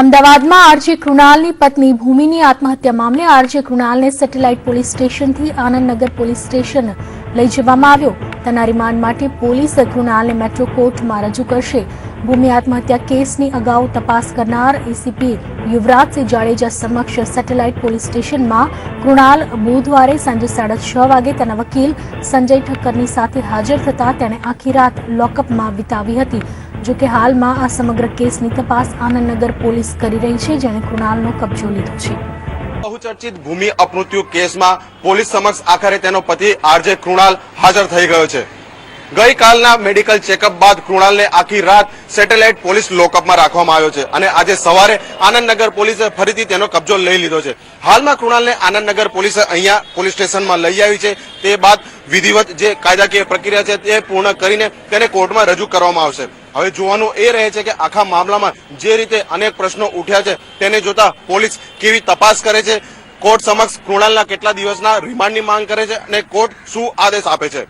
અમદાવાદમાં આરજે કૃણાલની પત્ની ભૂમિની આત્મહત્યા મામલે આરજે કૃણાલને સેટેલાઇટ પોલીસ સ્ટેશનથી આનંદનગર પોલીસ સ્ટેશન લઈ જવામાં આવ્યો. તેના રિમાન્ડ માટે પોલીસ કૃણાલને મેટ્રો કોર્ટમાં રજૂ કરશે. ભૂમિ આત્મહત્યા કેસની અગાઉ તપાસ કરનાર એસીપી યુવરાજસિંહ જાડેજા સમક્ષ સેટેલાઇટ પોલીસ સ્ટેશનમાં કૃણાલ બુધવારે સાંજે 6:30 વાગે તેના વકીલ સંજય ઠક્કરની સાથે હાજર થતા તેણે આખી રાત લોકઅપમાં વિતાવી હતી. જો કે હાલમાં આ સમગ્ર કેસની તપાસ આનંદનગર પોલીસ કરી રહી છે, જેણે કૃણાલનો કબજો લીધો છે. બહુચર્ચિત ભૂમિ અપમૃત્યુ કેસમાં પોલીસ સમક્ષ આખરે તેનો પતિ આરજે કૃણાલ હાજર થઈ ગયો છે. ગઈકાલના મેડિકલ ચેકઅપ બાદ કૃણાલને આખી રાત સેટેલાઇટ પોલીસ લોકઅપમાં રાખવામાં આવ્યો છે અને આજે સવારે આનંદનગર પોલીસે ફરીથી તેનો કબજો લઈ લીધો છે. હાલમાં કૃણાલને આનંદનગર પોલીસે અહીંયા પોલીસ સ્ટેશનમાં લઈ આવી છે. તે બાદ વિધિવત જે કાયદાકીય પ્રક્રિયા છે તે પૂર્ણ કરીને તેને કોર્ટમાં રજૂ કરવામાં આવશે. હવે જોવાનું એ રહે છે કે આખા મામલામાં જે રીતે અનેક પ્રશ્નો ઉઠ્યા છે તેને જોતા પોલીસ કેવી તપાસ કરે છે, કોર્ટ સમક્ષ કૃણાલના કેટલા દિવસના રિમાન્ડની માંગ કરે છે અને કોર્ટ શું આદેશ આપે છે.